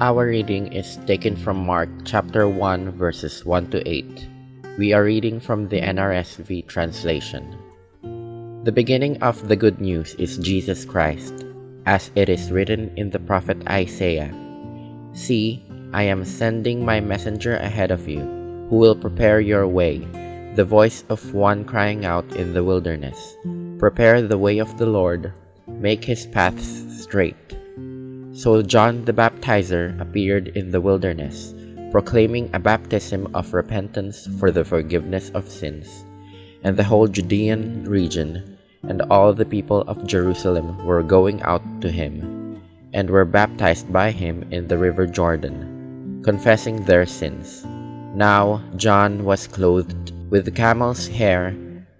Our reading is taken from Mark chapter 1 verses 1 to 8. We are reading from the NRSV translation. The beginning of the good news is Jesus Christ, as it is written in the prophet Isaiah. See, I am sending my messenger ahead of you, who will prepare your way, the voice of one crying out in the wilderness. Prepare the way of the Lord, make his paths straight. So John the Baptizer appeared in the wilderness, proclaiming a baptism of repentance for the forgiveness of sins. And the whole Judean region and all the people of Jerusalem were going out to him, and were baptized by him in the river Jordan, confessing their sins. Now John was clothed with camel's hair,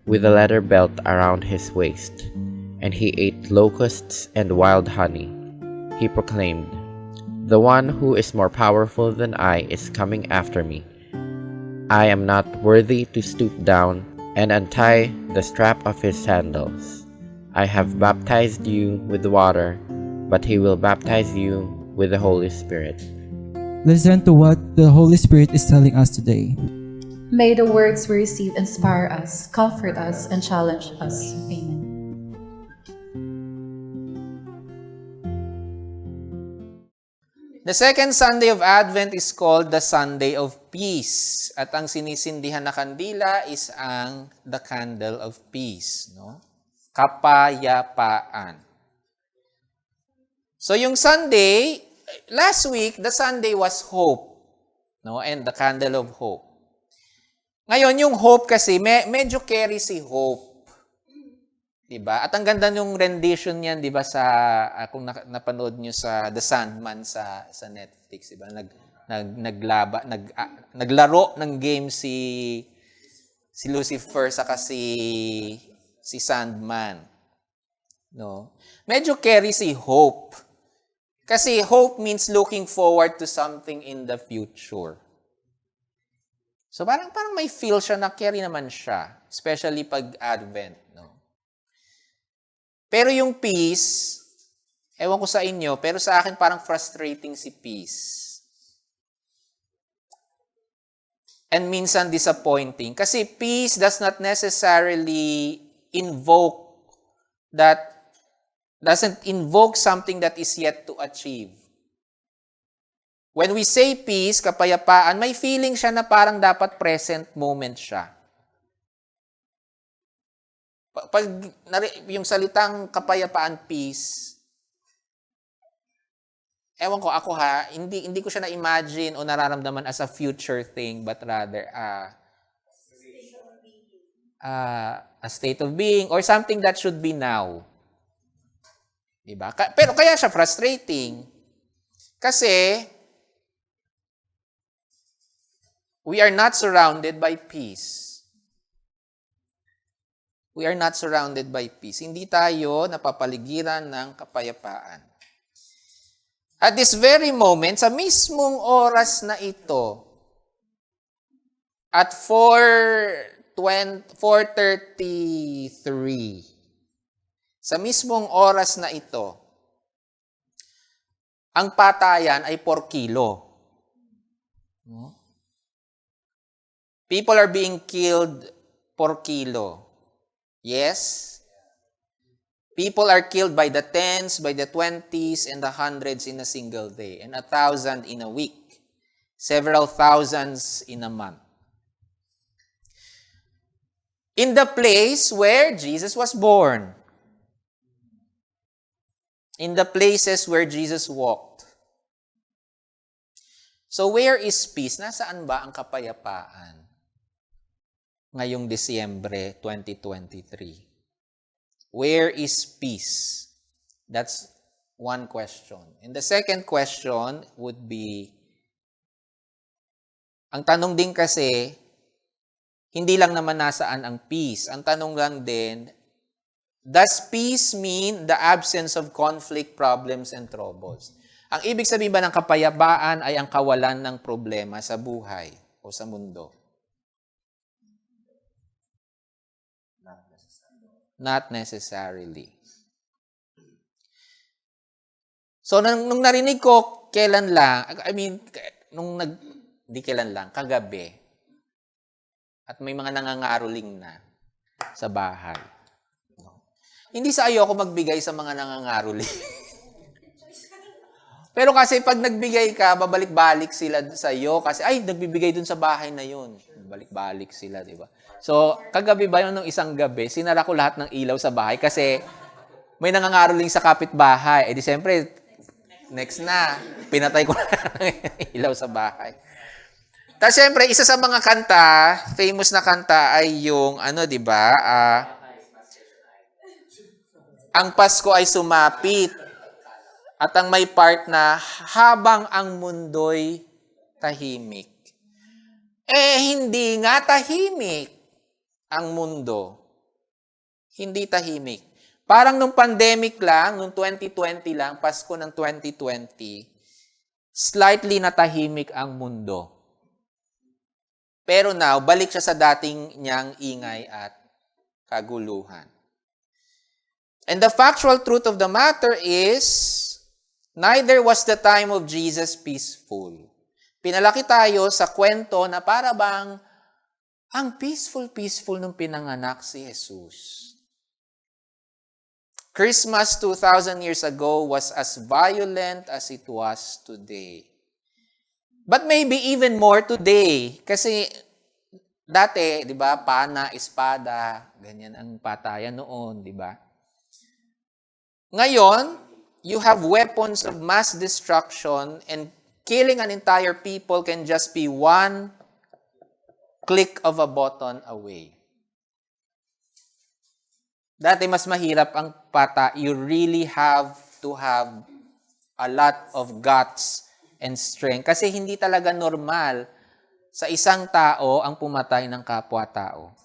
with a leather belt around his waist, and he ate locusts and wild honey. He proclaimed, "The one who is more powerful than I is coming after me. I am not worthy to stoop down and untie the strap of his sandals. I have baptized you with water, but he will baptize you with the Holy Spirit." Listen to what the Holy Spirit is telling us today. May the words we receive inspire us, comfort us, and challenge us. Amen. The second Sunday of Advent is called the Sunday of Peace. At ang sinisindihan na kandila is the candle of peace, no? Kapayapaan. So yung Sunday, last week, the Sunday was hope, no? And the candle of hope. Ngayon, yung hope kasi, medyo carry si hope. Diba? At ang ganda yung rendition niyan, diba, sa kung napanood niyo sa The Sandman sa Netflix, diba? Naglaro ng game si Lucifer saka si Sandman. No? Medyo carry si hope. Kasi hope means looking forward to something in the future. So parang may feel siya na carry naman siya, especially pag Advent, no? Pero yung peace, ewan ko sa inyo, pero sa akin parang frustrating si peace. And minsan disappointing. Kasi peace does not necessarily doesn't invoke something that is yet to achieve. When we say peace, kapayapaan, may feeling siya na parang dapat present moment siya. Pag yung salitang kapayapaan, peace, ewan ko, ako hindi ko siya na-imagine o nararamdaman as a future thing, but rather a state of being or something that should be now. Diba? Pero kaya siya frustrating. Kasi we are not surrounded by peace. We are not surrounded by peace. Hindi tayo napapaligiran ng kapayapaan. At this very moment, sa mismong oras na ito, at 4:33, sa mismong oras na ito, ang patayan ay 4 kilo. People are being killed 4 kilo. Yes? People are killed by the tens, by the 20s, and the hundreds in a single day, and 1,000 in a week, several thousands in a month. In the place where Jesus was born, in the places where Jesus walked. So where is peace? Nasaan ba ang kapayapaan ngayong Disyembre 2023? Where is peace? That's one question. And the second question would be, ang tanong din kasi, hindi lang naman nasaan ang peace. Ang tanong lang din, does peace mean the absence of conflict, problems, and troubles? Ang ibig sabihin ba ng kapayapaan ay ang kawalan ng problema sa buhay o sa mundo? Not necessarily. So, nung narinig ko, kailan lang, di kailan lang, kagabi. At may mga nangangaroling na sa bahay. Hindi sa ayoko magbigay sa mga nangangaroling. Pero kasi pag nagbigay ka, babalik-balik sila sa iyo kasi ay nagbibigay dun sa bahay na yun. Balik-balik sila, di ba? So, kagabi ba yun nung isang gabi, sinara ko lahat ng ilaw sa bahay kasi may nangangaroling sa kapitbahay. Eh di siyempre, next na, pinatay ko na ng ilaw sa bahay. Tapos siyempre, isa sa mga kanta, famous na kanta ay yung di ba? Ang Pasko ay sumapit. At ang may part na habang ang mundo'y tahimik. Hindi nga tahimik ang mundo. Hindi tahimik. Parang nung pandemic lang, nung 2020 lang, Pasko ng 2020, slightly natahimik ang mundo. Pero now, balik siya sa dating niyang ingay at kaguluhan. And the factual truth of the matter is, neither was the time of Jesus peaceful. Pinalaki tayo sa kwento na para bang ang peaceful nung pinanganak si Jesus. Christmas 2,000 years ago was as violent as it was today. But maybe even more today. Kasi dati, di ba, pana, espada, ganyan ang patayan noon, di ba? Ngayon, you have weapons of mass destruction and killing an entire people can just be one click of a button away. Dati mas mahirap ang pata. You really have to have a lot of guts and strength. Kasi hindi talaga normal sa isang tao ang pumatay ng kapwa-tao.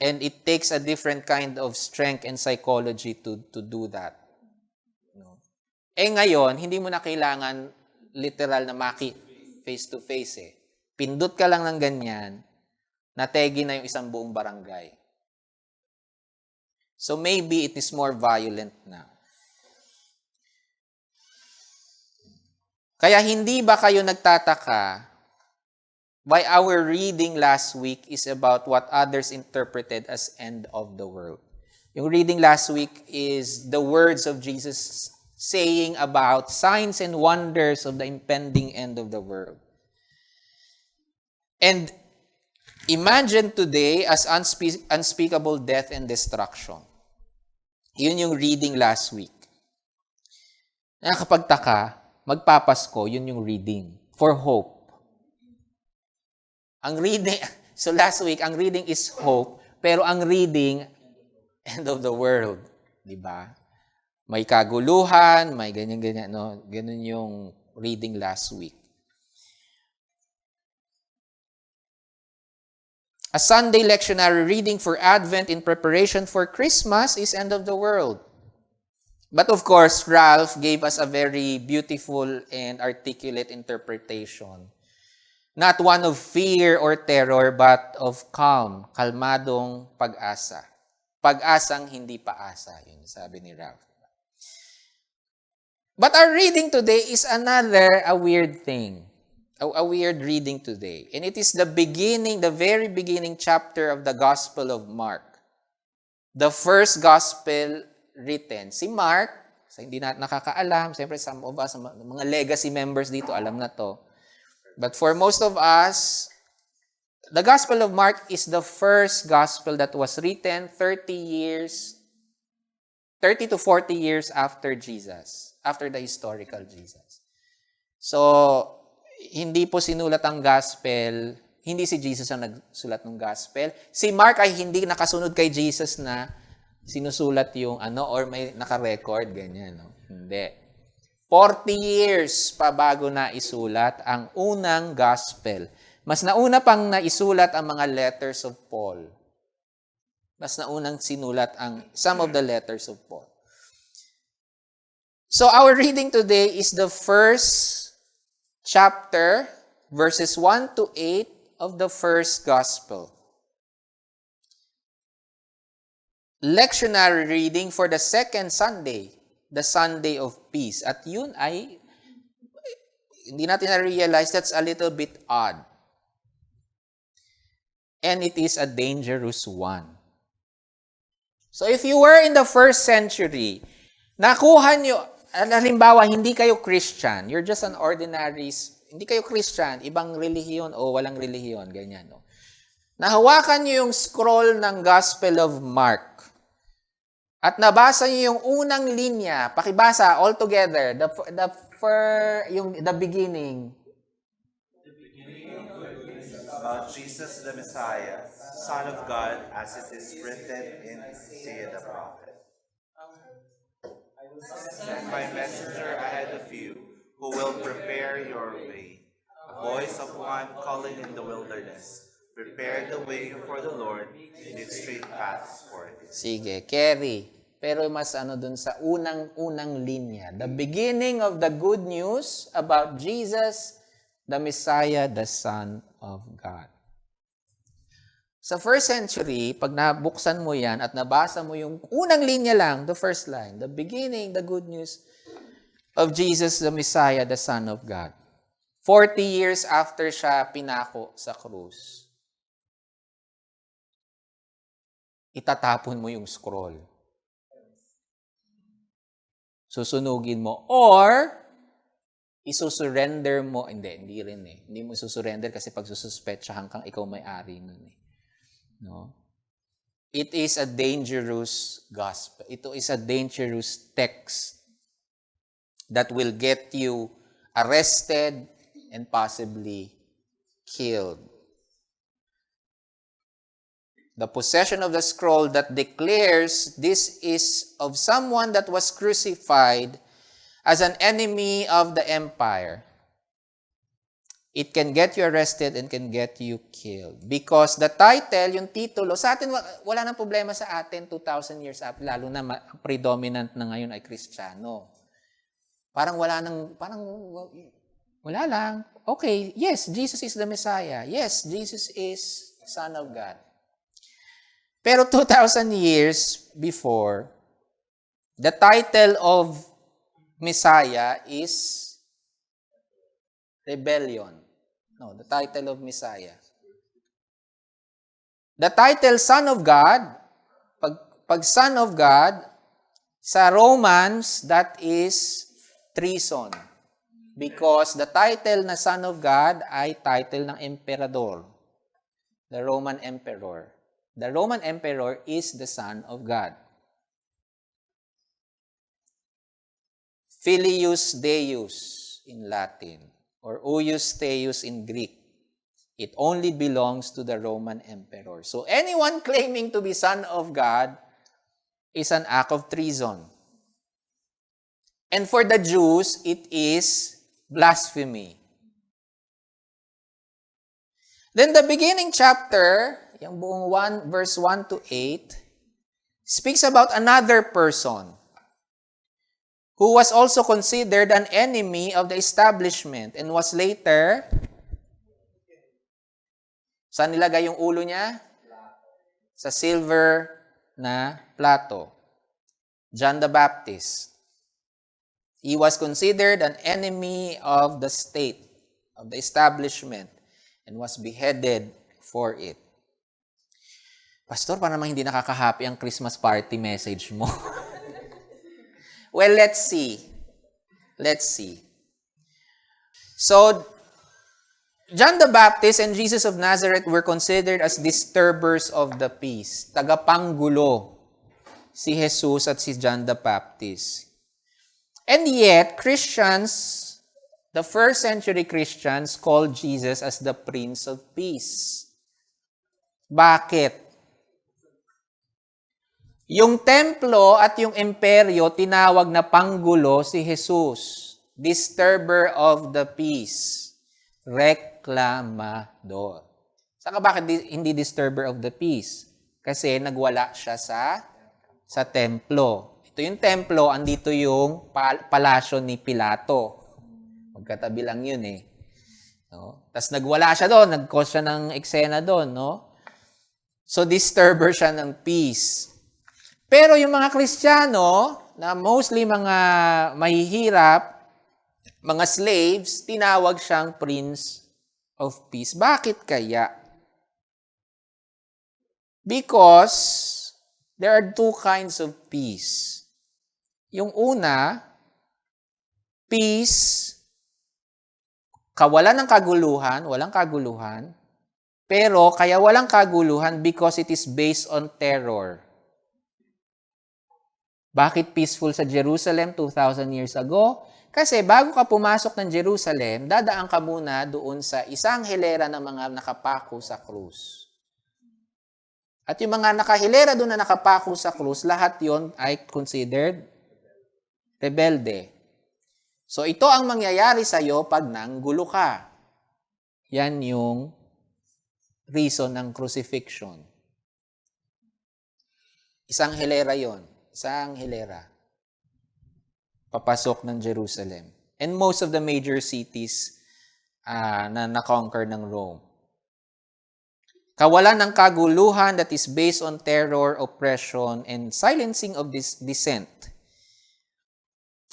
And it takes a different kind of strength and psychology to do that. No? Ngayon, hindi mo na kailangan literal na face-to-face . Pindot ka lang ng ganyan, nategi na yung isang buong barangay. So maybe it is more violent now. Kaya hindi ba kayo nagtataka why our reading last week is about what others interpreted as end of the world? Yung reading last week is the words of Jesus saying about signs and wonders of the impending end of the world. And imagine today as unspeakable death and destruction. Yun yung reading last week. Nakakapagtaka, magpapasko, yun yung reading for hope. Ang reading, so last week, ang reading is hope, pero ang reading, end of the world. Diba? May kaguluhan, may ganyan-ganyan, no? Ganun yung reading last week. A Sunday lectionary reading for Advent in preparation for Christmas is end of the world. But of course, Ralph gave us a very beautiful and articulate interpretation. Not one of fear or terror, but of calm, kalmadong pag-asa. Pag-asang hindi paasa, yun sabi ni Ralph. But our reading today is a weird thing. A weird reading today. And it is the very beginning chapter of the Gospel of Mark. The first Gospel written. Si Mark, sa hindi natin nakakaalam, siyempre some of us, mga legacy members dito, alam na to. But for most of us, the Gospel of Mark is the first Gospel that was written 30 to 40 years after Jesus, after the historical Jesus. So, hindi po sinulat ang Gospel, hindi si Jesus ang nagsulat ng Gospel. Si Mark ay hindi nakasunod kay Jesus na sinusulat yung or may naka-record, ganyan. No? Hindi. 40 years pa bago na isulat ang unang gospel. Mas nauna pang naisulat ang mga letters of Paul. Mas naunang sinulat ang some of the letters of Paul. So our reading today is the first chapter, verses 1 to 8 of the first gospel. Lectionary reading for the second Sunday the Sunday of Peace. At yun ay, hindi natin na-realize that's a little bit odd. And it is a dangerous one. So if you were in the first century, nakuha nyo, halimbawa, hindi kayo Christian, you're just an ordinary, hindi kayo Christian, ibang relihiyon o walang relihiyon, ganyan. No? Nahawakan nyo yung scroll ng Gospel of Mark at nabasa nyo yung unang linya, pakibasa all together, the beginning. About Jesus the Messiah, Son of God, as it is written in Isaiah the prophet. Send my messenger ahead of you, who will prepare your way. A voice of one calling in the wilderness, prepare the way for the Lord, make straight paths for him. Sige, carry. Pero mas dun sa unang linya. The beginning of the good news about Jesus, the Messiah, the Son of God. Sa first century, pag nabuksan mo yan at nabasa mo yung unang linya lang, the first line, the beginning, the good news of Jesus, the Messiah, the Son of God. 40 years after siya pinako sa krus, itatapon mo yung scroll. Susunugin mo. Or, isusurrender mo. Hindi rin eh. Hindi mo isusurrender kasi pag sususpetsahan kang ikaw may-ari nun eh. No? It is a dangerous gospel. Ito is a dangerous text that will get you arrested and possibly killed. The possession of the scroll that declares this is of someone that was crucified as an enemy of the empire. It can get you arrested and can get you killed. Because the title, yung titulo, sa atin, wala nang problema sa atin 2,000 years after, lalo na predominant na ngayon ay Kristiyano. Parang wala lang. Okay, yes, Jesus is the Messiah. Yes, Jesus is Son of God. Pero 2,000 years before, the title of Messiah is rebellion. No, the title of Messiah. The title Son of God, pag Son of God, sa Romans, that is treason. Because the title na Son of God ay title ng emperador. The Roman emperor. The Roman emperor is the Son of God. Filius Deus in Latin. Or Huios Theos in Greek. It only belongs to the Roman emperor. So anyone claiming to be Son of God is an act of treason. And for the Jews, it is blasphemy. Then the beginning chapter, yung buong verse 1 to 8, speaks about another person who was also considered an enemy of the establishment and was later, saan nilagay yung ulo niya? Sa silver na plato. John the Baptist. He was considered an enemy of the state, of the establishment, and was beheaded for it. Pastor, para naman hindi nakaka-happy ang Christmas party message mo. Well, let's see. So, John the Baptist and Jesus of Nazareth were considered as disturbers of the peace. Tagapanggulo si Jesus at si John the Baptist. And yet, Christians, the first century Christians, called Jesus as the Prince of Peace. Bakit? Yung templo at yung imperyo, tinawag na panggulo si Jesus. Disturber of the peace. Reklamador. Saka bakit hindi disturber of the peace? Kasi nagwala siya sa templo. Ito yung templo, andito yung palasyo ni Pilato. Magkatabi lang yun eh. No? Tapos nagwala siya doon, nag-cause siya ng eksena doon. No? So disturber siya ng peace. Pero yung mga Kristiyano, na mostly mga mahihirap, mga slaves, tinawag siyang Prince of Peace. Bakit kaya? Because there are two kinds of peace. Yung una, peace, kawalan ng kaguluhan, walang kaguluhan, pero kaya walang kaguluhan because it is based on terror. Bakit peaceful sa Jerusalem 2,000 years ago? Kasi bago ka pumasok ng Jerusalem, dadaan ka muna doon sa isang hilera ng mga nakapako sa krus. At yung mga nakahilera doon na nakapako sa krus, lahat yon ay considered rebelde. So ito ang mangyayari sa iyo pag nanggulo ka. Yan yung reason ng crucifixion. Isang hilera yon. Isang hilera. Papasok ng Jerusalem. And most of the major cities na na-conquer ng Rome. Kawalan ng kaguluhan that is based on terror, oppression, and silencing of this dissent.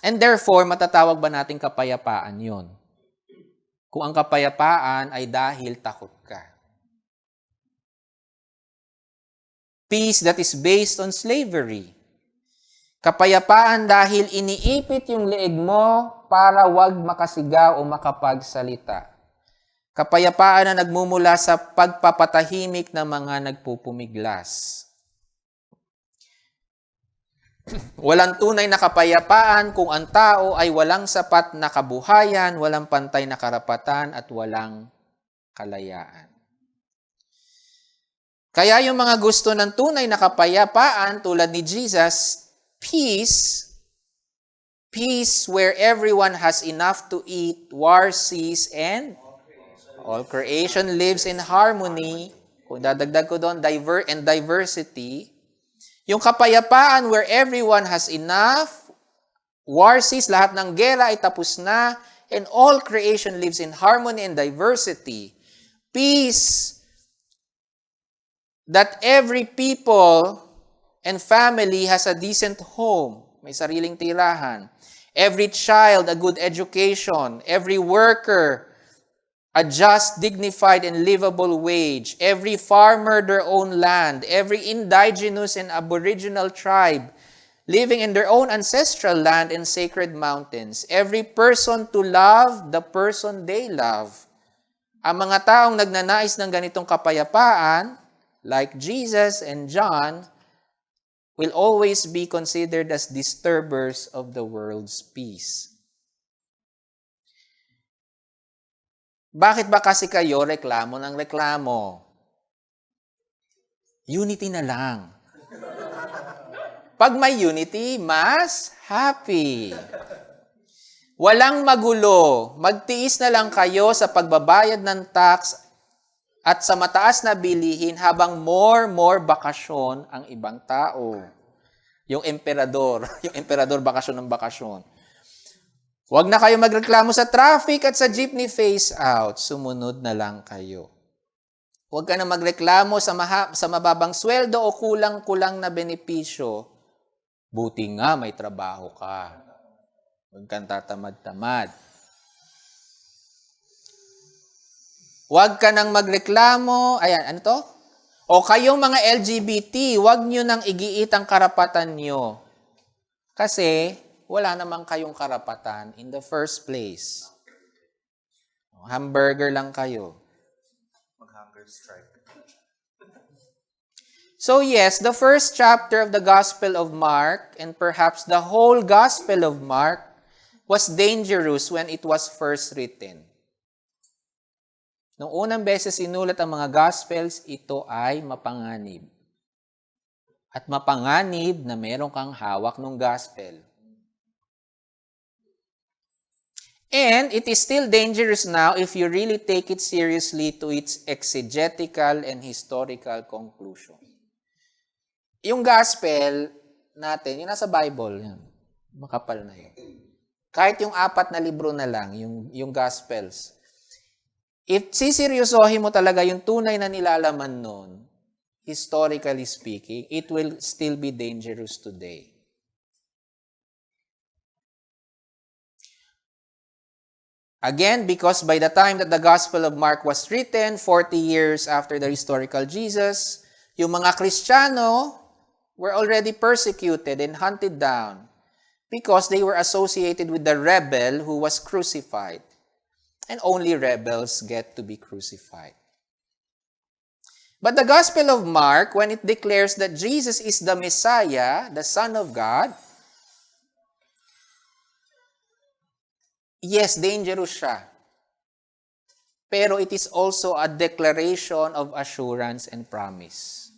And therefore, matatawag ba nating kapayapaan yon? Kung ang kapayapaan ay dahil takot ka. Peace that is based on slavery. Kapayapaan dahil iniipit yung leeg mo para wag makasigaw o makapagsalita. Kapayapaan na nagmumula sa pagpapatahimik ng mga nagpupumiglas. Walang tunay na kapayapaan kung ang tao ay walang sapat na kabuhayan, walang pantay na karapatan, at walang kalayaan. Kaya yung mga gusto ng tunay na kapayapaan tulad ni Jesus, peace where everyone has enough to eat, war cease, and all creation lives in harmony. Kung dadagdag ko doon, diversity. Yung kapayapaan where everyone has enough, war cease, lahat ng gera ay tapos na, and all creation lives in harmony and diversity. Peace that every people and family has a decent home, may sariling tirahan. Every child, a good education. Every worker, a just, dignified, and livable wage. Every farmer, their own land. Every indigenous and aboriginal tribe living in their own ancestral land and sacred mountains. Every person to love the person they love. Ang mga taong nagnanais ng ganitong kapayapaan, like Jesus and John, will always be considered as disturbers of the world's peace. Bakit ba kasi kayo reklamo ng reklamo? Unity na lang. Pag may unity, mas happy. Walang magulo. Magtiis na lang kayo sa pagbabayad ng tax at sa mataas na bilihin habang more bakasyon ang ibang tao. Yung emperador bakasyon ng bakasyon. Huwag na kayo magreklamo sa traffic at sa jeepney face out. Sumunod na lang kayo. Huwag ka na magreklamo sa mababang sweldo o kulang-kulang na benepisyo. Buti nga may trabaho ka. Huwag kang tatamad-tamad. Huwag ka nang magreklamo. Ayan, ano to? O kayong mga LGBT, huwag nyo nang igiit ang karapatan nyo. Kasi wala namang kayong karapatan in the first place. Hamburger lang kayo. Mag-hunger strike. So yes, the first chapter of the Gospel of Mark, and perhaps the whole Gospel of Mark, was dangerous when it was first written. Nung unang beses sinulat ang mga Gospels, ito ay mapanganib. At mapanganib na meron kang hawak ng Gospel. And it is still dangerous now if you really take it seriously to its exegetical and historical conclusion. Yung Gospel natin, yung nasa Bible, yan, makapal na yun. Kahit yung 4 na libro na lang, yung Gospels, if siseryosohin mo talaga yung tunay na nilalaman nun, historically speaking, it will still be dangerous today. Again, because by the time that the Gospel of Mark was written, 40 years after the historical Jesus, yung mga Kristiyano were already persecuted and hunted down because they were associated with the rebel who was crucified. And only rebels get to be crucified. But the Gospel of Mark, when it declares that Jesus is the Messiah, the Son of God, yes, dangerous siya. Pero it is also a declaration of assurance and promise.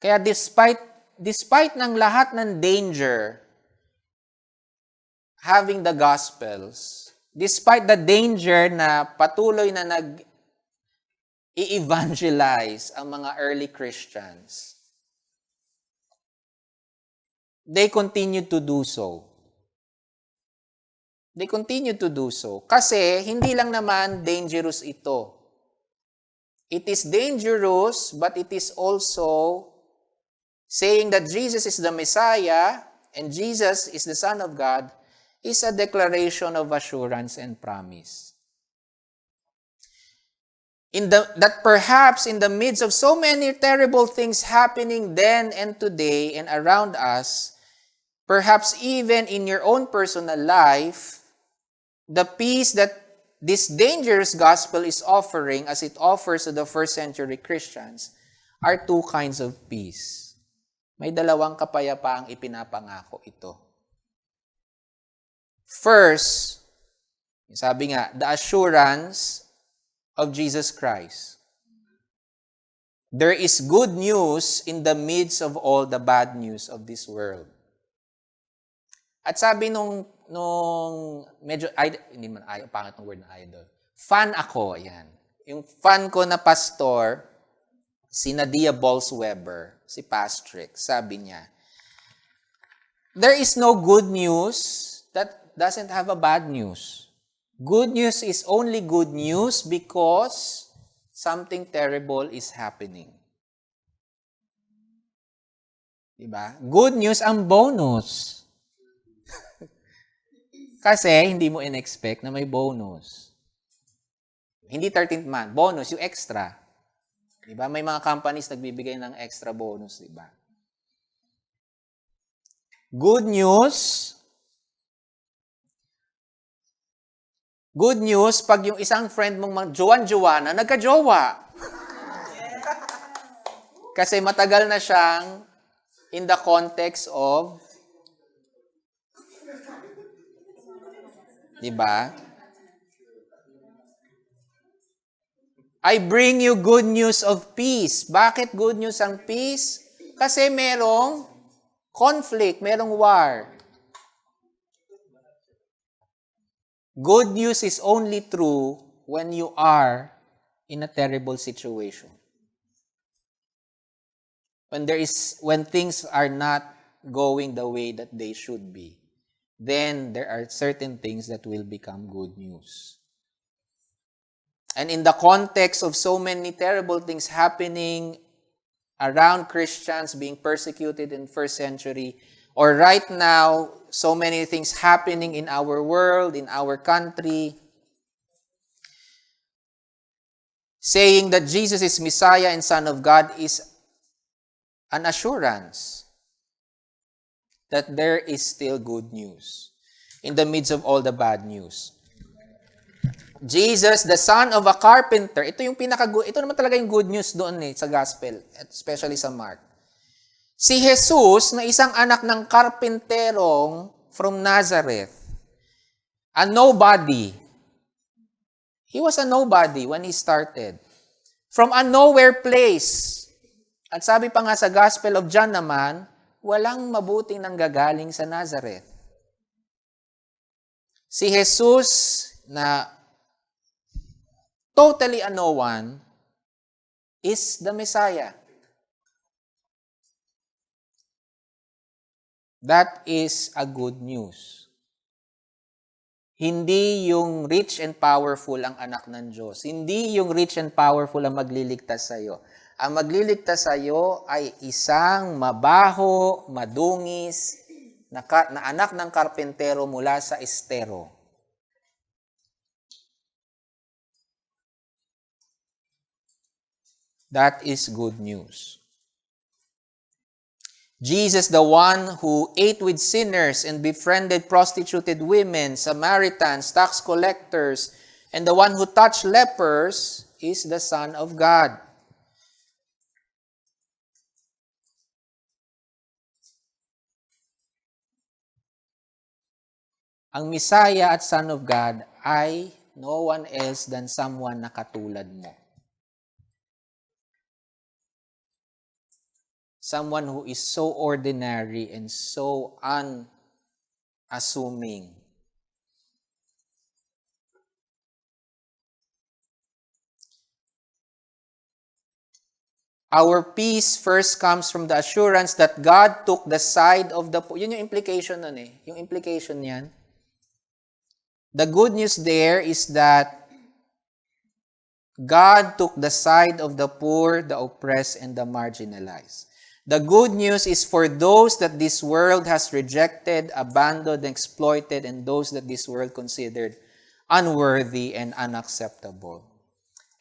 Kaya despite ng lahat ng danger having the Gospels, despite the danger na patuloy na i-evangelize ang mga early Christians, they continued to do so. They continue to do so. Kasi, hindi lang naman dangerous ito. It is dangerous, but it is also saying that Jesus is the Messiah and Jesus is the Son of God is a declaration of assurance and promise. That perhaps in the midst of so many terrible things happening then and today and around us, perhaps even in your own personal life, the peace that this dangerous gospel is offering, as it offers to the first century Christians, are two kinds of peace. May dalawang kapayapaang ipinapangako ito. First, sabi nga, the assurance of Jesus Christ. There is good news in the midst of all the bad news of this world. At sabi nung medyo, hindi man ayaw, pangit ng word na idol. Fan ako, yan. Yung fan ko na pastor, si Nadia Bolz-Weber, si Pastrick, sabi niya, there is no good news that doesn't have a bad news. Good news is only good news because something terrible is happening. Diba? Good news ang bonus. Kasi hindi mo in-expect na may bonus. Hindi 13th month, bonus, yung extra. Diba? May mga companies nagbibigay ng extra bonus, diba? Good news, pag yung isang friend mong jowa-jowa na, nagka-jowa. Kasi matagal na siyang in the context of, diba? I bring you good news of peace. Bakit good news ang peace? Kasi merong conflict, merong war. Good news is only true when you are in a terrible situation. When things are not going the way that they should be, then there are certain things that will become good news. And in the context of so many terrible things happening around Christians being persecuted in first century, or right now, so many things happening in our world, in our country, saying that Jesus is Messiah and Son of God is an assurance that there is still good news in the midst of all the bad news. Jesus, the son of a carpenter, ito naman talaga yung good news doon sa gospel, especially sa Mark. Si Jesus, na isang anak ng karpenterong from Nazareth, a nobody. He was a nobody when he started. From a nowhere place. At sabi pa nga sa Gospel of John naman, walang mabuting nanggagaling sa Nazareth. Si Jesus, na totally a no one, is the Messiah. That is a good news. Hindi yung rich and powerful ang anak ng Diyos. Hindi yung rich and powerful ang magliligtas sa iyo. Ang magliligtas sa iyo ay isang mabaho, madungis, na anak ng karpentero mula sa estero. That is good news. Jesus, the one who ate with sinners and befriended prostituted women, Samaritans, tax collectors, and the one who touched lepers, is the Son of God. Ang Messiah at Son of God ay no one else than someone na katulad mo. Someone who is so ordinary and so unassuming. Our peace first comes from the assurance that God took the side of the poor. Yun yung implication nun eh. Yung implication niyan. The good news there is that God took the side of the poor, the oppressed, and the marginalized. The good news is for those that this world has rejected, abandoned, exploited, and those that this world considered unworthy and unacceptable.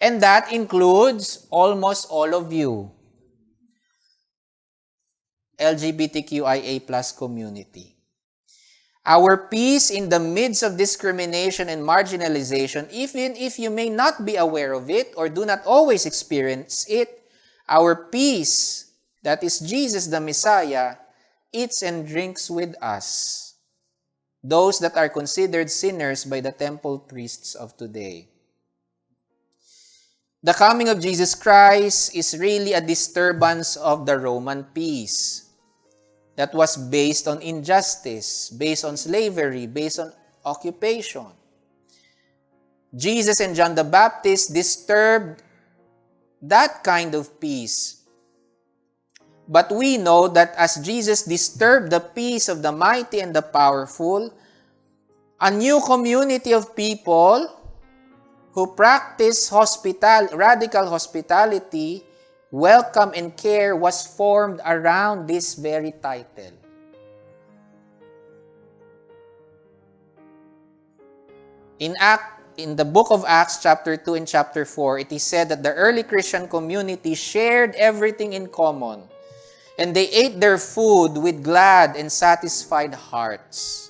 And that includes almost all of you. LGBTQIA+ community. Our peace in the midst of discrimination and marginalization, even if you may not be aware of it or do not always experience it, our peace, that is Jesus the Messiah, eats and drinks with us, those that are considered sinners by the temple priests of today. The coming of Jesus Christ is really a disturbance of the Roman peace that was based on injustice, based on slavery, based on occupation. Jesus and John the Baptist disturbed that kind of peace. But we know that as Jesus disturbed the peace of the mighty and the powerful, a new community of people who practice radical hospitality, welcome and care was formed around this very title. In the book of Acts, chapter 2 and chapter 4, it is said that the early Christian community shared everything in common, and they ate their food with glad and satisfied hearts.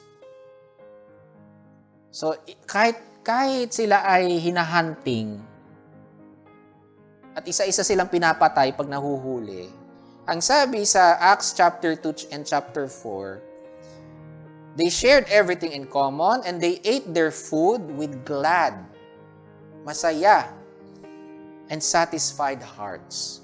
So, kahit sila ay hinahunting at isa-isa silang pinapatay pag nahuhuli, ang sabi sa Acts chapter 2 and chapter 4, they shared everything in common and they ate their food with glad, masaya, and satisfied hearts.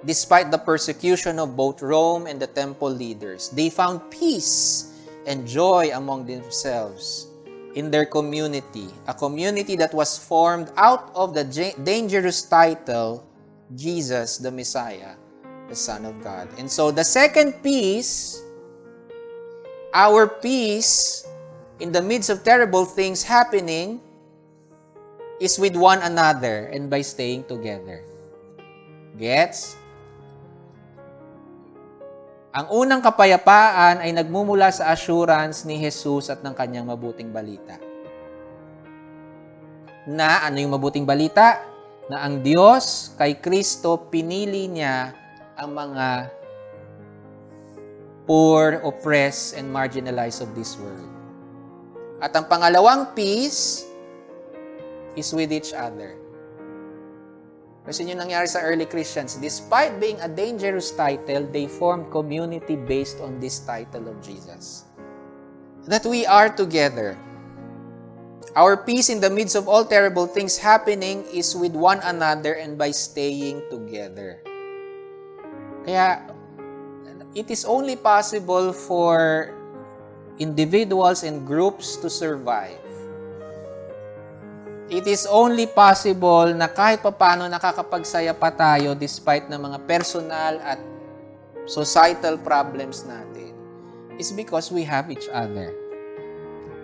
Despite the persecution of both Rome and the temple leaders, they found peace and joy among themselves in their community, a community that was formed out of the dangerous title, Jesus the Messiah, the Son of God. And so the second peace, our peace in the midst of terrible things happening, is with one another and by staying together. Gets? Ang unang kapayapaan ay nagmumula sa assurance ni Jesus at ng kanyang mabuting balita. Na, ano yung mabuting balita? Na ang Diyos, kay Kristo, pinili niya ang mga poor, oppressed, and marginalized of this world. At ang pangalawang peace is with each other. Kasi yun nangyari sa early Christians. Despite being a dangerous title, they formed community based on this title of Jesus. That we are together. Our peace in the midst of all terrible things happening is with one another and by staying together. Kaya, it is only possible for individuals and groups to survive. It is only possible na kahit papano nakakapagsaya pa tayo despite ng mga personal at societal problems natin. It's because we have each other.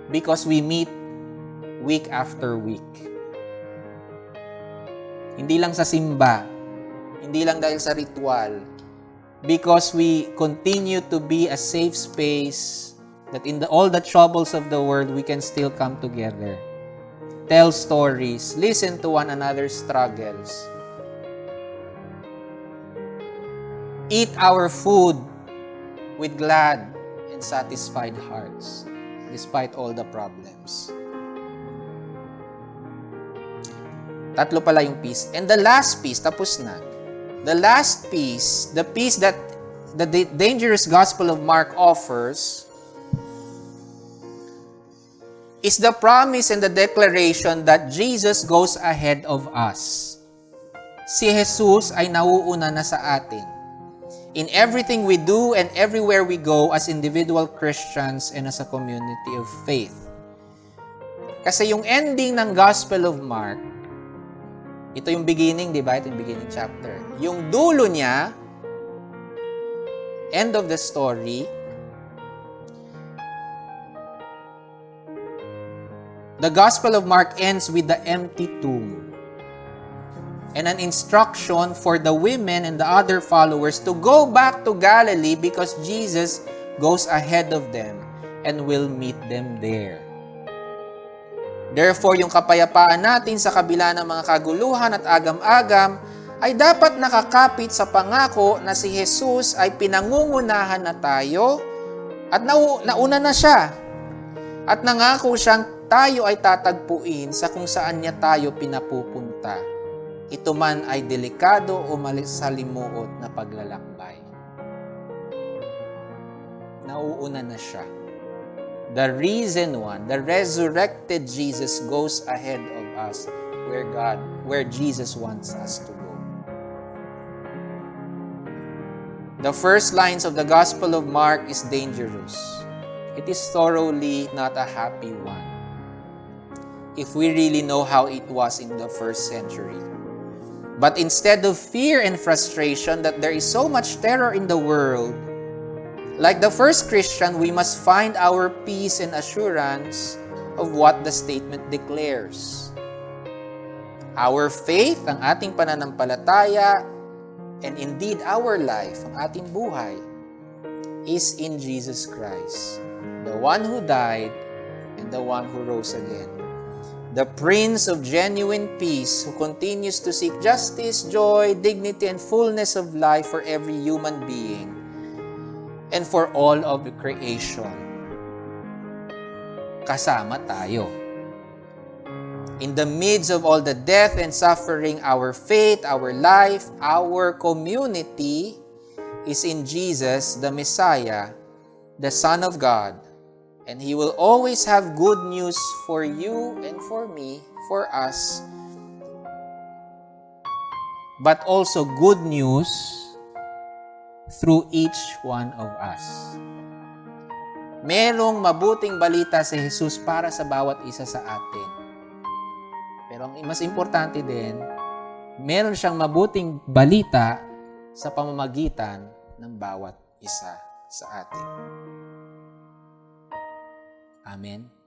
Because we meet week after week. Hindi lang sa simba. Hindi lang dahil sa ritual. Because we continue to be a safe space that in all the troubles of the world, we can still come together. tell stories, listen to one another's struggles, eat our food with glad and satisfied hearts, despite all the problems. Tatlo pala yung peace. And the last peace, tapos na. The last peace, the peace that the dangerous Gospel of Mark offers, is the promise and the declaration that Jesus goes ahead of us. Si Jesus ay nauuna na sa atin. In everything we do and everywhere we go as individual Christians and as a community of faith. Kasi yung ending ng Gospel of Mark, ito yung beginning, di ba? Ito yung beginning chapter. Yung dulo niya, end of the story, the Gospel of Mark ends with the empty tomb and an instruction for the women and the other followers to go back to Galilee because Jesus goes ahead of them and will meet them there. Therefore, yung kapayapaan natin sa kabila ng mga kaguluhan at agam-agam ay dapat nakakapit sa pangako na si Jesus ay pinangungunahan na tayo at nauna na siya. At nangako siyang tayo ay tatagpuin sa kung saan niya tayo pinapupunta. Ito man ay delikado o salimuot na paglalakbay. Nauuna na siya. The risen one, the resurrected Jesus goes ahead of us where Jesus wants us to go. The first lines of the Gospel of Mark is dangerous. It is thoroughly not a happy one. If we really know how it was in the first century. But instead of fear and frustration that there is so much terror in the world, like the first Christian, we must find our peace and assurance of what the statement declares. Our faith, ang ating pananampalataya, and indeed our life, ang ating buhay, is in Jesus Christ, the one who died and the one who rose again. The Prince of genuine peace who continues to seek justice, joy, dignity, and fullness of life for every human being and for all of the creation. Kasama tayo. In the midst of all the death and suffering, our faith, our life, our community is in Jesus, the Messiah, the Son of God. And He will always have good news for you and for me, for us. But also good news through each one of us. Merong mabuting balita si Jesus para sa bawat isa sa atin. Pero ang mas importante din, meron siyang mabuting balita sa pamamagitan ng bawat isa sa atin. Amen.